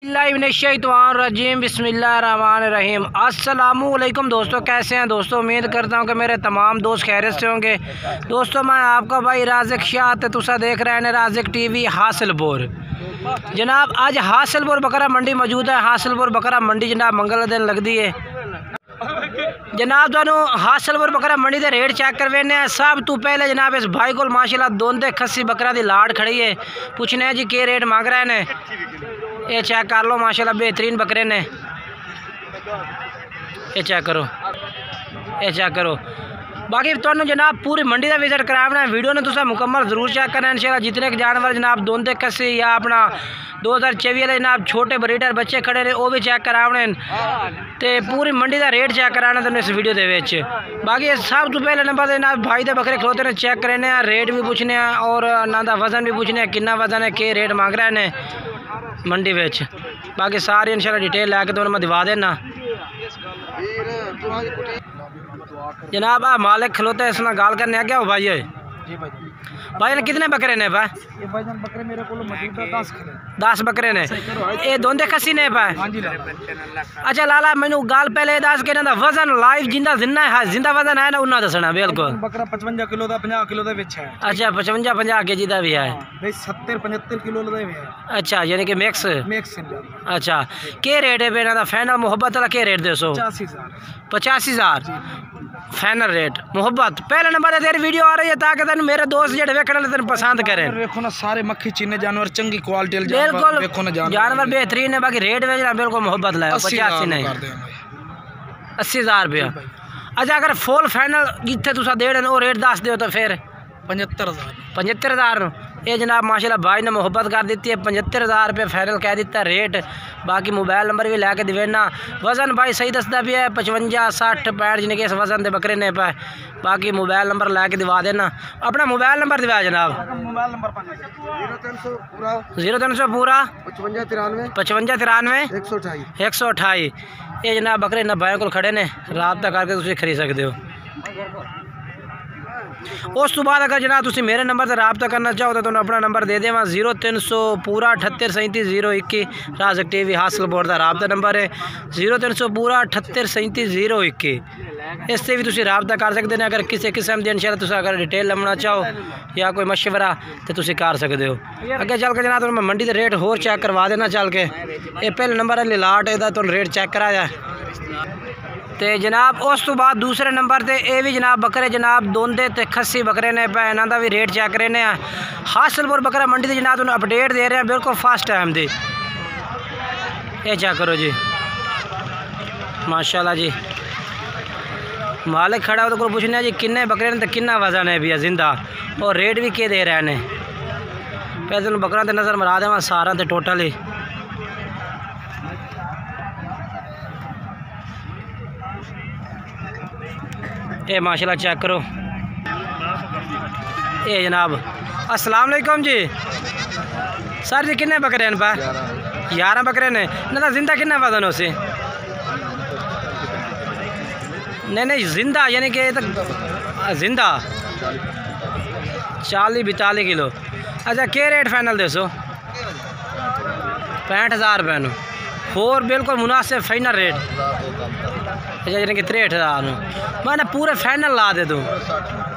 रजीम बिस्मिल्लाहिर्रहमानिर्रहीम। अस्सलामुअलैकुम दोस्तों, कैसे हैं दोस्तों? उम्मीद करता हूं कि मेरे तमाम दोस्त खैरियत से होंगे। दोस्तों मैं आपका भाई राज़िक शाह ते तुसा देख रहे हैं राज़िक टीवी हासिलपुर। जनाब अज हासिलपुर बकरा मंडी मौजूद है। हासिलपुर बकरा मंडी जनाब मंगल दिन लगती है। जनाब तुहानू हासिलपुर बकरा मंडी के रेट चेक करवाने हैं। सब तो पहले जनाब इस भाई को माशाल्लाह दोंदे खस्सी बकरा की लाड़ खड़ी है। पूछने हैं जी के रेट मांग रहे हैं। ये चेक कर लो माशाल्लाह बेहतरीन बकरे ने। ये चेक करो, ये चेक करो। बाकी तुहानू जनाब पूरी मंडी का विजिट कराना है। वीडियो ने तुसा मुकम्मल जरूर चेक करना है। इंशाल्लाह जितने के जानवर जनाब दोंदे कस्सी या अपना 2024 वाले जनाब छोटे ब्रीडर बच्चे खड़े ने वो भी चेक कराने तो पूरी मंडी का रेट चेक कराना तुम इस वीडियो के। बाकी सब तो पहले नंबर जनाब भाई के बकरे खलोते ने चेक करने रेट भी पूछने और ना वजन भी पूछने कितना वजन है के रेट मांग रहे हैं मंडी में। बाकी सारी इंशाल्लाह डिटेल लैके तो मैं दिवा देना। जनाब आ मालिक खलोता है, इसमें गाल करने आ गया हो भाई। भाई ने कितने बकरे ने भाई? ये भाईजान बकरे मेरे को मौजूद है 10 बकरे ने। ये दोंदे खसी ने भाई? अच्छा लाला मैनू गाल पहले दस के ना वजन लाइव जिंदा जिन्ना है जिंदा वजन है ना उन्ना दसना बिल्कुल। बकरा 55 किलो का 50 किलो का विच है। अच्छा 55 केजी का भी है भाई 70-75 किलो का भी है। अच्छा यानी कि मिक्स। अच्छा के रेट है बेना दा फाइनल मोहब्बत वाला के रेट दे सो? 85,000 फाइनल रेट मोहब्बत। पहले नंबर है तेरी वीडियो आ रही है ताकि तेन मेरे दोस्त जेडे वेखण तेन पसंद करें। देखो ना सारे मक्खी चीने जानवर चंगी क्वालिटी बिल्कुल देखो ना जानवर बेहतरीन है। बाकी रेट में बिल्कुल मोहब्बत लाया 85 नहीं 80,000 रुपया। अच्छा अगर फुल फाइनल जिथे तुसा दे वो रेट दस दो तो फिर 75,000 ये जनाब माशाल्लाह भाई ने मोहब्बत कर दी है। 75,000 रुपये फाइनल कह दिता रेट। बाकी मोबाइल नंबर भी लैके देना। वजन भाई सही दसदा भी है 55 60 65 जिन्हें इस वजन के बकरे ने पाए। बाकी मोबाइल नंबर लैके दिवा देना। अपना मोबाइल नंबर दिवा जनाब। मोबाइल नंबर 0300 पूरा 5593 128। ये जनाब बकरे न भाई को खड़े ने राबता करके तुम खरीद सकते हो। उस तो बाद अगर जनाब तुम मेरे नंबर से रबता करना चाहो तो तुम अपना नंबर दे देव 0300 पूरा 78 37 021। राज़िक टीवी हासिलपुर का रबता नंबर है 0300 पूरा 78 37 021। इससे भी तुम रबता कर सकते हैं। अगर किसी किस्म की इंशाल्लाह तुम अगर डिटेल लमना चाहो या कोई मशवरा तो तुम कर सकते हो। अगे चल के जनाब तुम मंडी के रेट होर चेक करवा देना चल के। ये पहले नंबर है लाट है तुम रेट चेक कराया तो जनाब। उस तो बाद दूसरे नंबर पर यह भी जनाब बकरे जनाब दोंदे ते खस्सी बकरे ने पे इन्हों का भी रेट चेक करने हैं। हासिलपुर बकरा मंडी से जनाब तुम अपडेट दे रहे हैं बिल्कुल फास्ट टाइम दी। ये चेक करो जी माशाल्लाह जी। मालिक खड़ा हो तो पूछने जी किन्ने बकरे ने तो किन्ना वजन है भैया जिंदा और रेट भी के दे रहे हैं। पहले तुम बकरा तो नज़र मरा देव सारा तो टोटल ही। ये माशाल्लाह चेक करो। ये जनाब अस्सलाम वालेकुम जी। सर जी किन्ने बकरे हैं पा? 11 बकरे ने ना तो जिंदा किन्ना वजन हो सी? नहीं जिंदा यानी कि जिंदा 40-42 किलो। अच्छा के रेट फाइनल दे सो? 65,000 रुपये होर बिल्कुल मुनासिब फाइनल रेट। अच्छा यानी कि 63,000 मैंने पूरे फाइनल ला दे दूँ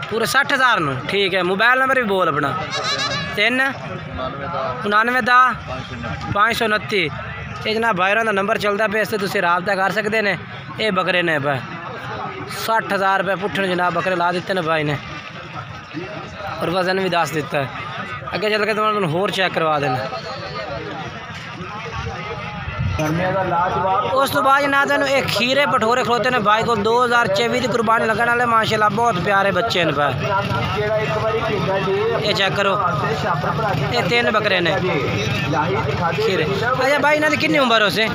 पूरे 60,000 न। ठीक है मोबाइल नंबर भी बोल अपना 399 10 529। ये जनाब भाईरों का नंबर चलता पे इससे तुम रबता कर सकते हैं। ये बकरे ने पे 60,000 रुपये पुट्ठे जनाब बकरे ला दिते ने भाई ने और वजन भी दस दिता है। अगे चल के तुम होर चेक करवा देना। उस तो बाद ना तेन एक खीरे भठोरे खलोते ने भाई को 2024 की कुर्बानी लगने वाले माशाल्लाह बहुत प्यारे बच्चे ने पे। ये चेक करो ये 3 बकरे ने खीरे। अच्छा भाई इन्होंने कितनी उम्र हो सी?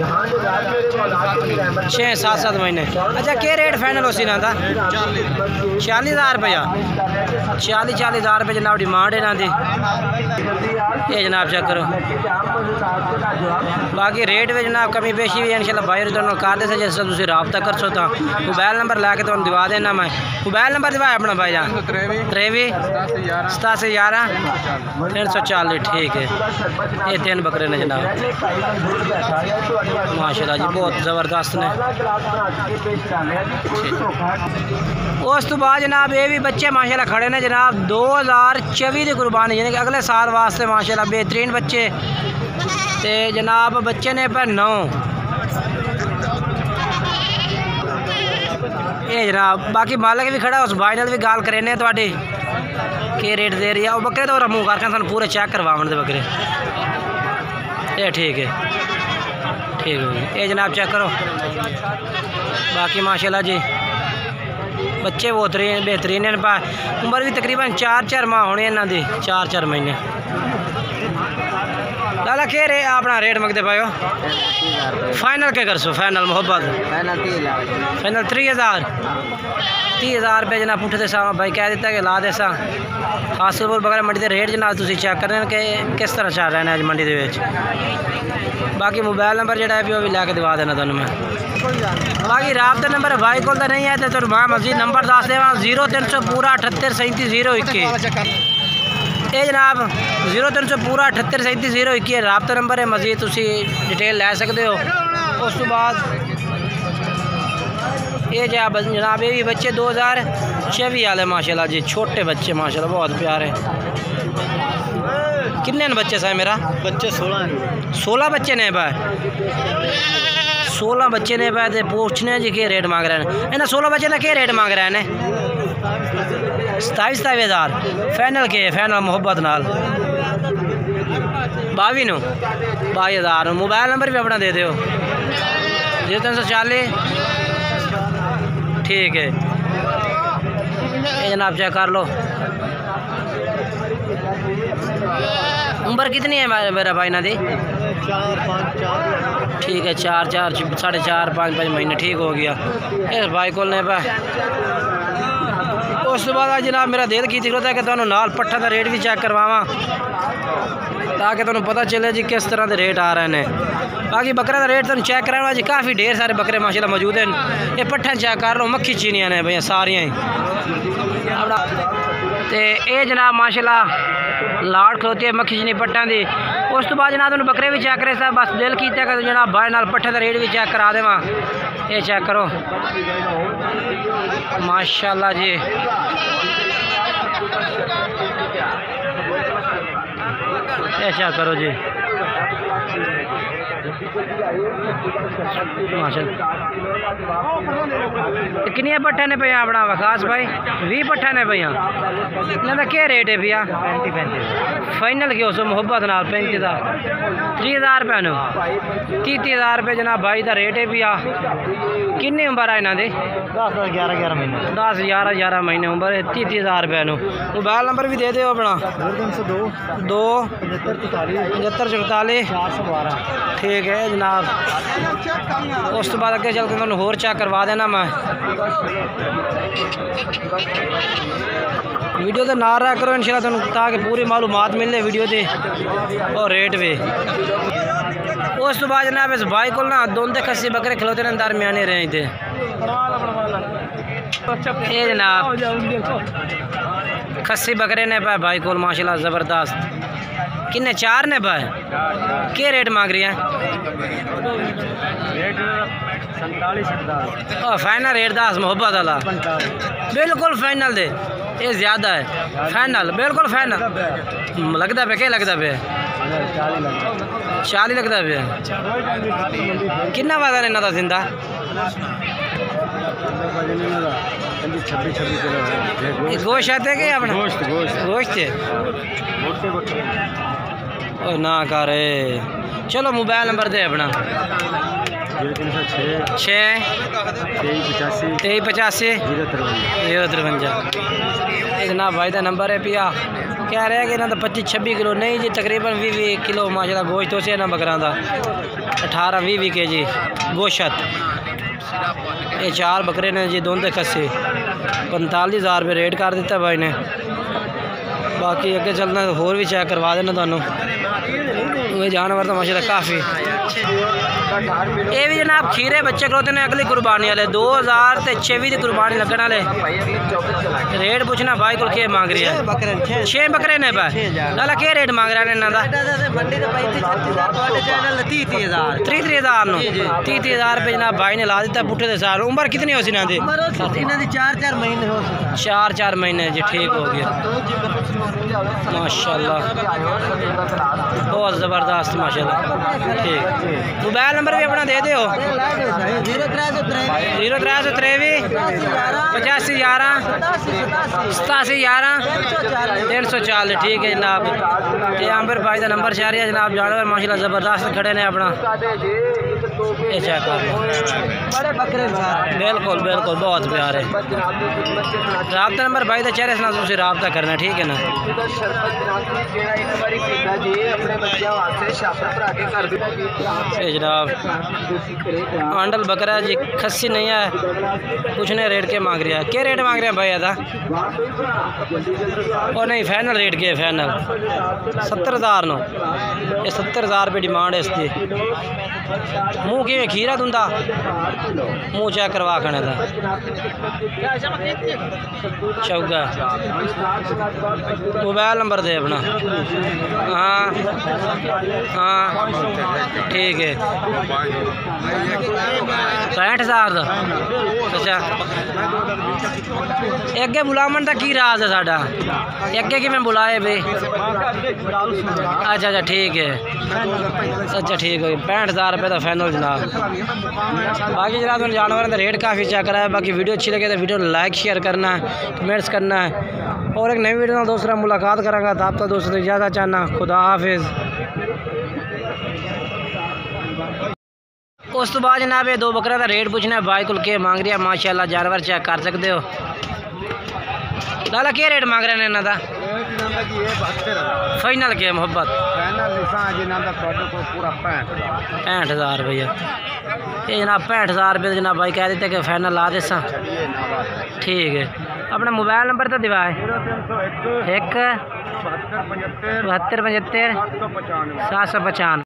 6-7 महीने। अच्छा के रेट फाइनल हो सी ना 40,000 रुपया? 40,000 रुपये जनाब डिमांड है इन्हों की। ये जनाब चेक करो। बाकी रेट में जनाब कमी पेशी भी इंशाल्लाह भाई तुहानू कर दे जिस तरह तुसीं राबता कर सो तो मोबाइल नंबर लैके तुहानू दिवा देना मैं मोबाइल नंबर दिवाया अपना भाई जान 83 8711 340 ठीक है। ये 3 बकरे ने जनाब माशाल्लाह जी बहुत ज़बरदस्त ने। उस तो बाद जनाब ये भी बच्चे माशाल्लाह खड़े ने जनाब 2024 की कुर्बानी यानी कि अगले साल वास्ते माशाल्लाह बेहतरीन बच्चे ते जनाब बच्चे ने पर 9 ये जनाब बाकी मालिक भी खड़ा उस भाई नाल भी गाल करेने थोड़ी के रेट दे रही है वो बकरे तो मुँह करके सानू पूरे चेक करवावन दे बकरे ये ठीक है ये जनाब चेक करो। बाकी माशाल्लाह जी बच्चे बहुत बेहतरीन हैं पा उम्र भी तकरीबन 4 माह होने इन्हों की 4 महीने। लाला के रे अपना रेट मंगते पाओ फाइनल क्या कर सो फाइनल मोहब्बत फाइनल 30,000 रुपये जना पुठे दे सावा भाई कह दिता कि ला दे सा हासिलपुर बगैर मंडी के रेट जनाब तुम चेक कर रहे हैं कि किस तरह चल रहे हैं अज मंडी के। बाकी मोबाइल नंबर जोड़ा है भी वो भी लैके दिवा देना तुम मैं। बाकी राबता नंबर भाई को नहीं है तो मैं मजीद नंबर दस देव 0300 पूरा 78 37 021 ये जनाब 0300 पूरा 78 37 021 राबता नंबर है मजीद तुम डिटेल लै सकते हो। उस तो बाद ये जनाब ये भी बच्चे 2024 वाले माशाल्लाह जी छोटे बच्चे माशाल्लाह बहुत प्यारे। कितने बच्चे साहब मेरा बच्चे 16 बच्चे ने भाई 16 बच्चे ने भाई पूछने जी के रेट मांग रहे हैं इन्हें 16 बच्चे का क्या रेट मांग रहे हैं 27,000 फाइनल के फाइनल मोहब्बत नाल 22,000 मोबाइल नंबर भी अपना दे दो 0340 ठीक है। ये जनाब चेक कर लो उम्र कितनी है मेरा भाई ना दी ठीक है 4 साढ़े 4 5 महीने ठीक हो गया इस भाई को ने पा। उस बाद जनाब मेरा दिल की जरूरत है कि तुहानू नाल पट्ठा का रेट भी चेक करवावां ताकि तुहानू पता चले जी किस तरह के रेट आ रहे हैं। बाकी बकरे का रेट तुम चेक कराना जी काफ़ी ढेर सारे बकरे माशाल्लाह मौजूद हैं। ये पट्ठा चेक कर लो मक्खी चीनियां ने भैया सारियां ही ते ये जनाब माशाल्लाह लाड़ खलोती है मक्खी चीनी पट्टा की। उस तो बाद जनाब तुम बकरे भी चेक करे साहब बस दिल किया कि जनाब भाई नाल पट्ठे का रेट भी चेक करा देवां। ये चेक करो माशाल्लाह जी ये चेक करो जी माशाल्लाह कितने पट्ठे ने भैया अपना विकास भाई 20 पट्ठे ने भैया इन्हों का क्या रेट है भैया फाइनल क्यों सो मोहब्बत नाल 35 का 30,000 रुपये 30,000 रुपये जनाब भाई का रेट है भैया। किन्नी उम्र है इन्हों की 10-11 महीने उम्र 30,000 रुपये। मोबाइल नंबर भी दे दो अपना 2 75 44 ठीक है जनाब। उस तो बाद अगे चल के तुहानू होर चेक करवा देना मैं। वीडियो तो नाल रहा करो इंशाल्लाह तुहानू ताकि पूरी मालूमात मिले वीडियो दे और रेट भी। उस तो बाद जनाब इस भाई को ना दोंदे खस्सी बकरे खिलोते ने दरमियाने रहे थे ये जनाब खस्सी बकरे ने भाई को माशाल्लाह ज़बरदस्त। किन्ने 4 ने भाई क्या रेट मांग रही है फाइनल रेट 10 मोहब्बत वाला बिल्कुल फाइनल दे ये ज़्यादा है फाइनल बिल्कुल फाइनल लगता पे क्या लगता पे 40 लगता पे कितना वादा ने इन्हों जिंदा 26 किलो गोश्त है कि अपना गोश्त है ना करे। चलो मोबाइल नंबर दे अपना 6 23 053 जनाब भाई का नंबर है पिया कह रहे हैं कि इन्हों 25-26 किलो नहीं जी तकरीबन 20 किलो माशाल्लाह गोश्त हो से बकरा का 18-20 kg गोश्त। ये 4 बकरे ने जी दोंदे खस्से 45,000 रुपये रेट कर दिता भाई ने। बाकी अगे चलना होर भी चेक करवा देना तुहानू जानवर तो माशाल्लाह काफ़ी ये भी जनाब खीरे बच्चे खलोते ने अगली कुर्बानी वाले 2026 की कुर्बानी लगने वाले। रेट पूछना भाई को क्या मांग रही है? 6 बकरे ने भाई लाला क्या रेट मांग रहा है इन्हों का? 30,000 नो 30,000 रुपये जनाब भाई ने ला दिता पुट्ठे के साल। उम्र कितनी हो सी इन्हों की? 4 महीने जी। ठीक हो गया माशाल्लाह, बहुत ज़बरदस्त माशाल्लाह। ठीक, मोबाइल नंबर भी अपना दे दो। 0323 85 11 87 11 340। ठीक है जनाब, ये आमिर भाई का नंबर चाह रही है जनाब। जानवर माशाल्लाह ज़बरदस्त खड़े ने अपना, ये चेक कर लो। बिल्कुल बिल्कुल बहुत प्यारे। राब्ता नंबर भाई का चेहरे से तुम राब्ता करना, ठीक है ना? जनाब आंडल बकरा जी खस्सी नहीं है, पूछने रेट के मांग रहा है? क्या रेट मांग रहे हैं भाई अदा? और नहीं फाइनल रेट के? Final 70,000 no. ये 70,000 रुपये डिमांड है इसकी। मुँह कि खीरा तुंदा मुँह चेक करवा खाने का चौगा। मोबाइल नंबर दे अपना। हाँ हाँ ठीक है। 65,000 का। अच्छा अगे बुलावन का की राज है साडा? अगे कि मैं बुलाए भाई? अच्छा अच्छा ठीक है। अच्छा ठीक है 65,000 रुपये का फाइनल जनाब। बाकी जनाब जानवरों का रेट काफ़ी चेक करा है। बाकी वीडियो अच्छी लगे तो वीडियो लाइक शेयर करना है, कमेंट्स करना है। और एक नई वीडियो में दूसरा मुलाकात करांगा। तब तक दोस्तों इजाज़त चाहना, खुदा हाफिज़। उस तो बाद जनाब ये 2 बकरा का रेट पूछना है भाई को क्या मांग रही है। माशाल्लाह जानवर चेक कर सकते हो। लाला क्या रेट मांग रहे हैं इन्हों का? फाइनल के मोहब्बत 65,000 रुपया। ये जनाब 65,000 रुपये जनाब भाई कह देते कि फाइनल ला दे सा। ठीक है अपना मोबाइल नंबर तो दिवाए। 1 72 75 795।